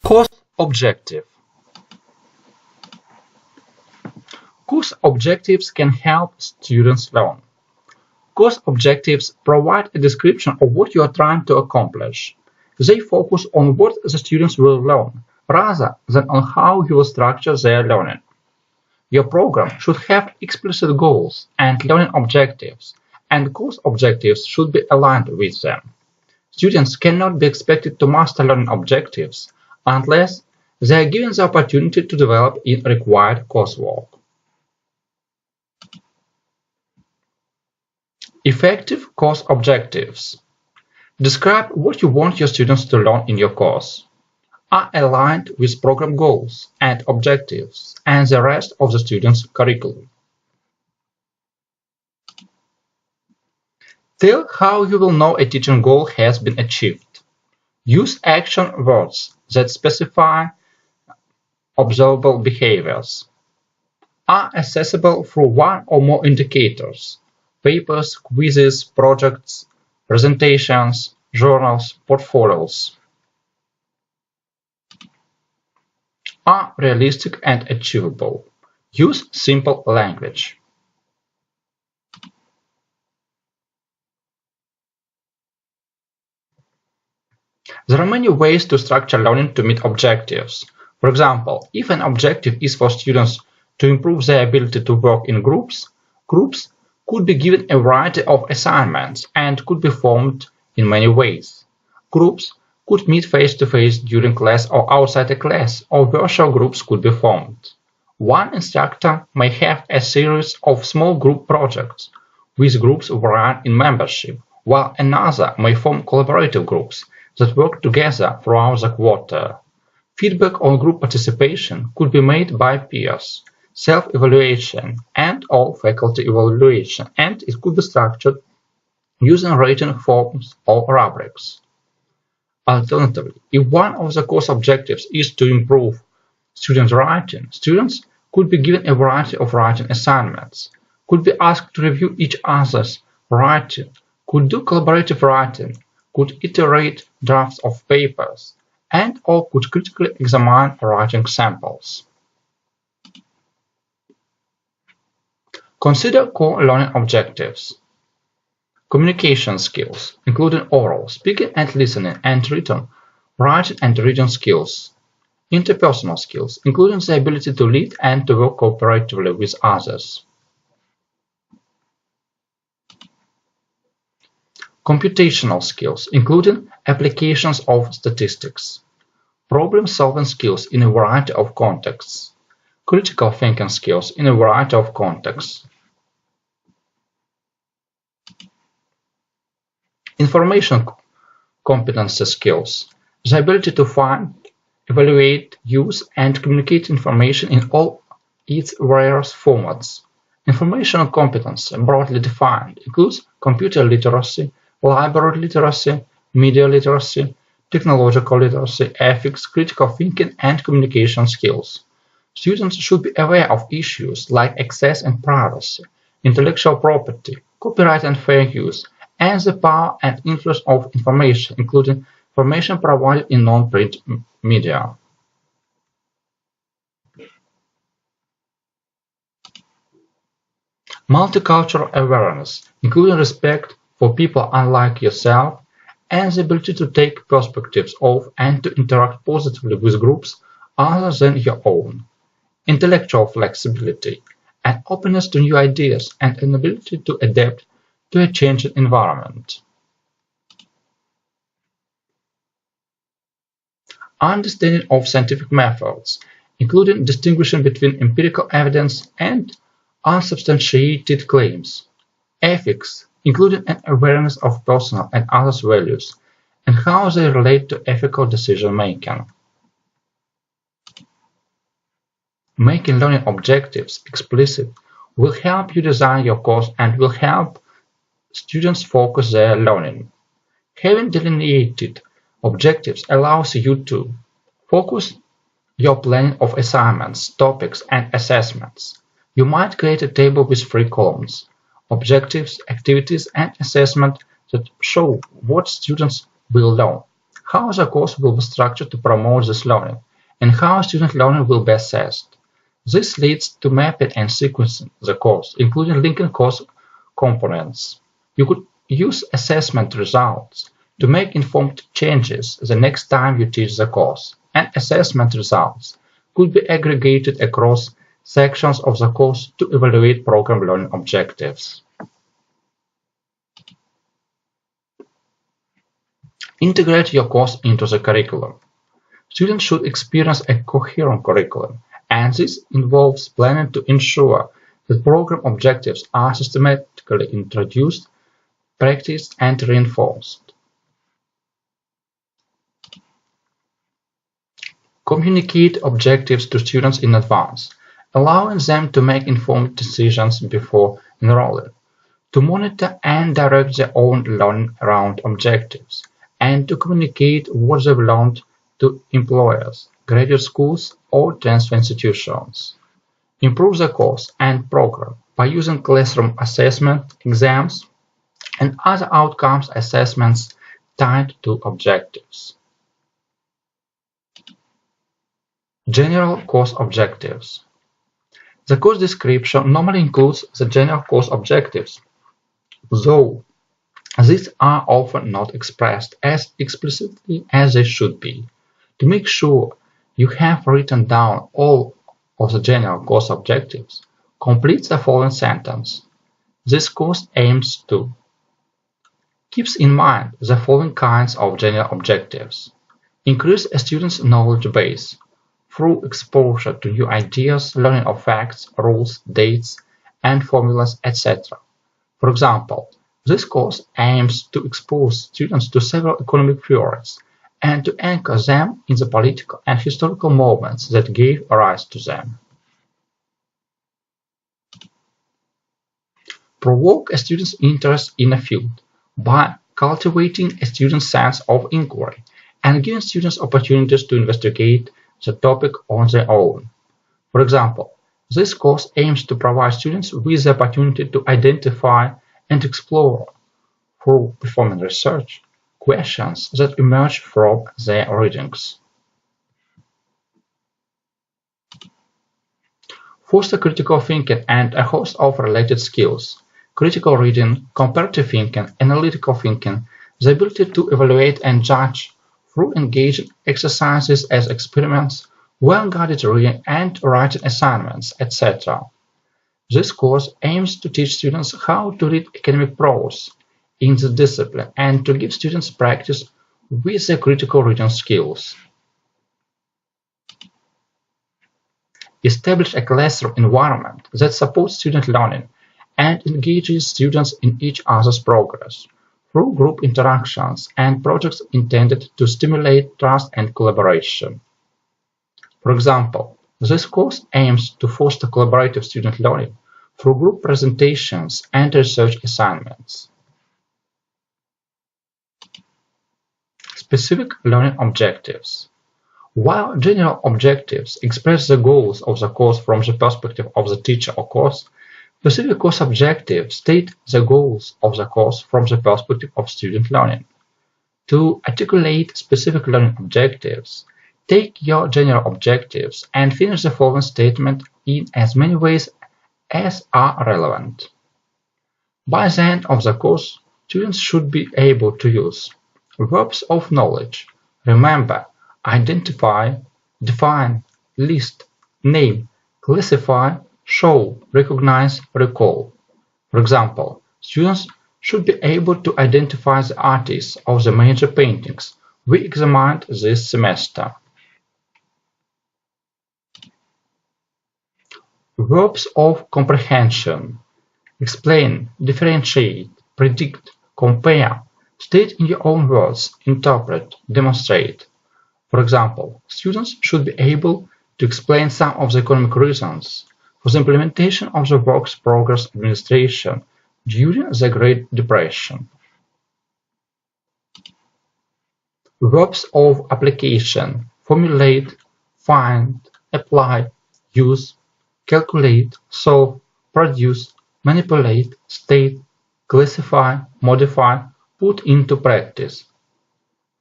Course objective. Course objectives can help students learn. Course objectives provide a description of what you are trying to accomplish. They focus on what the students will learn, rather than on how you will structure their learning. Your program should have explicit goals and learning objectives, and course objectives should be aligned with them. Students cannot be expected to master learning objectives unless they are given the opportunity to develop in required coursework. Effective course objectives. Describe what you want your students to learn in your course. Are aligned with program goals and objectives and the rest of the students' curriculum. Tell how you will know a teaching goal has been achieved. Use action words that specify observable behaviors. Are accessible through one or more indicators: papers, quizzes, projects, presentations, journals, portfolios. Are realistic and achievable. Use simple language. There are many ways to structure learning to meet objectives. For example, if an objective is for students to improve their ability to work in groups, groups could be given a variety of assignments and could be formed in many ways. Groups could meet face-to-face during class or outside the class, or virtual groups could be formed. One instructor may have a series of small group projects, with groups varying in membership, while another may form collaborative groups that work together throughout the quarter. Feedback on group participation could be made by peers, self-evaluation, and/or faculty evaluation, and it could be structured using rating forms or rubrics. Alternatively, if one of the course objectives is to improve students' writing, students could be given a variety of writing assignments, could be asked to review each other's writing, could do collaborative writing, could iterate drafts of papers, and/or could critically examine writing samples. Consider core learning objectives. Communication skills, including oral, speaking and listening, and written, writing and reading skills. Interpersonal skills, including the ability to lead and to work cooperatively with others. Computational skills, including applications of statistics. Problem-solving skills in a variety of contexts. Critical thinking skills in a variety of contexts. Information competency skills, the ability to find, evaluate, use, and communicate information in all its various formats. Information competency, broadly defined, includes computer literacy, library literacy, media literacy, technological literacy, ethics, critical thinking, and communication skills. Students should be aware of issues like access and privacy, intellectual property, copyright and fair use, and the power and influence of information, including information provided in non-print media. Multicultural awareness, including respect for people unlike yourself, and the ability to take perspectives of and to interact positively with groups other than your own. Intellectual flexibility, an openness to new ideas, and an ability to adapt to a changing environment. Understanding of scientific methods, including distinguishing between empirical evidence and unsubstantiated claims. Ethics, including an awareness of personal and others' values, and how they relate to ethical decision-making. Making learning objectives explicit will help you design your course and will help students focus their learning. Having delineated objectives allows you to focus your planning of assignments, topics, and assessments. You might create a table with 3 columns: objectives, activities, and assessment that show what students will learn, how the course will be structured to promote this learning, and how student learning will be assessed. This leads to mapping and sequencing the course, including linking course components. You could use assessment results to make informed changes the next time you teach the course, and assessment results could be aggregated across sections of the course to evaluate program learning objectives. Integrate your course into the curriculum. Students should experience a coherent curriculum, and this involves planning to ensure that program objectives are systematically introduced, practiced, and reinforced. Communicate objectives to students in advance, allowing them to make informed decisions before enrolling, to monitor and direct their own learning around objectives, and to communicate what they've learned to employers, graduate schools, or transfer institutions. Improve the course and program by using classroom assessment, exams, and other outcomes assessments tied to objectives. General course objectives. The course description normally includes the general course objectives, though these are often not expressed as explicitly as they should be. To make sure you have written down all of the general course objectives, complete the following sentence. This course aims to. Keeps in mind the following kinds of general objectives. Increase a student's knowledge base through exposure to new ideas, learning of facts, rules, dates, and formulas, etc. For example, this course aims to expose students to several economic theories and to anchor them in the political and historical moments that gave rise to them. Provoke a student's interest in a field by cultivating a student's sense of inquiry and giving students opportunities to investigate the topic on their own. For example, this course aims to provide students with the opportunity to identify and explore, through performing research, questions that emerge from their readings. Foster critical thinking and a host of related skills: critical reading, comparative thinking, analytical thinking, the ability to evaluate and judge through engaging exercises as experiments, well-guided reading and writing assignments, etc. This course aims to teach students how to read academic prose in the discipline and to give students practice with their critical reading skills. Establish a classroom environment that supports student learning and engages students in each other's progress through group interactions and projects intended to stimulate trust and collaboration. For example, this course aims to foster collaborative student learning through group presentations and research assignments. Specific learning objectives. While general objectives express the goals of the course from the perspective of the teacher or course, specific course objectives state the goals of the course from the perspective of student learning. To articulate specific learning objectives, take your general objectives and finish the following statement in as many ways as are relevant. By the end of the course, students should be able to use verbs of knowledge: remember, identify, define, list, name, classify, show, recognize, recall. For example, students should be able to identify the artists of the major paintings we examined this semester. Verbs of comprehension: explain, differentiate, predict, compare, state in your own words, interpret, demonstrate. For example, students should be able to explain some of the economic reasons for the implementation of the Works Progress Administration during the Great Depression. Verbs of application: formulate, find, apply, use, calculate, solve, produce, manipulate, state, classify, modify, put into practice.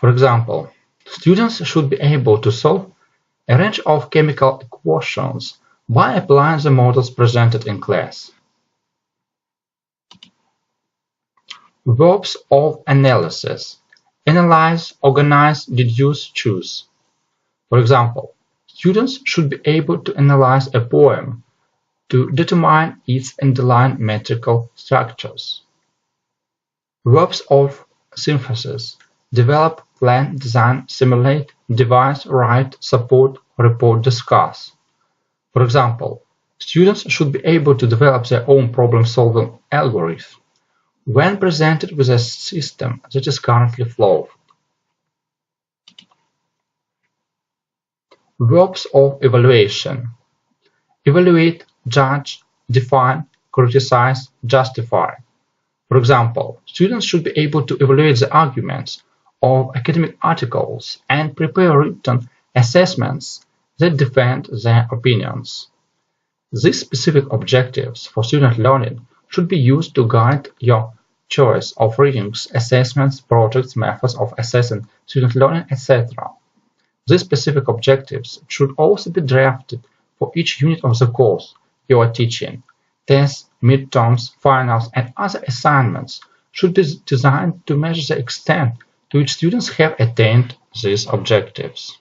For example, students should be able to solve a range of chemical equations by applying the models presented in class. Verbs of analysis: analyze, organize, deduce, choose. For example, students should be able to analyze a poem to determine its underlying metrical structures. Verbs of synthesis: develop, plan, design, simulate, devise, write, support, report, discuss. For example, students should be able to develop their own problem-solving algorithm when presented with a system that is currently flawed. Verbs of evaluation: evaluate, judge, define, criticize, justify. For example, students should be able to evaluate the arguments of academic articles and prepare written assessments that defend their opinions. These specific objectives for student learning should be used to guide your choice of readings, assessments, projects, methods of assessing student learning, etc. These specific objectives should also be drafted for each unit of the course you are teaching. Tests, midterms, finals, and other assignments should be designed to measure the extent to which students have attained these objectives.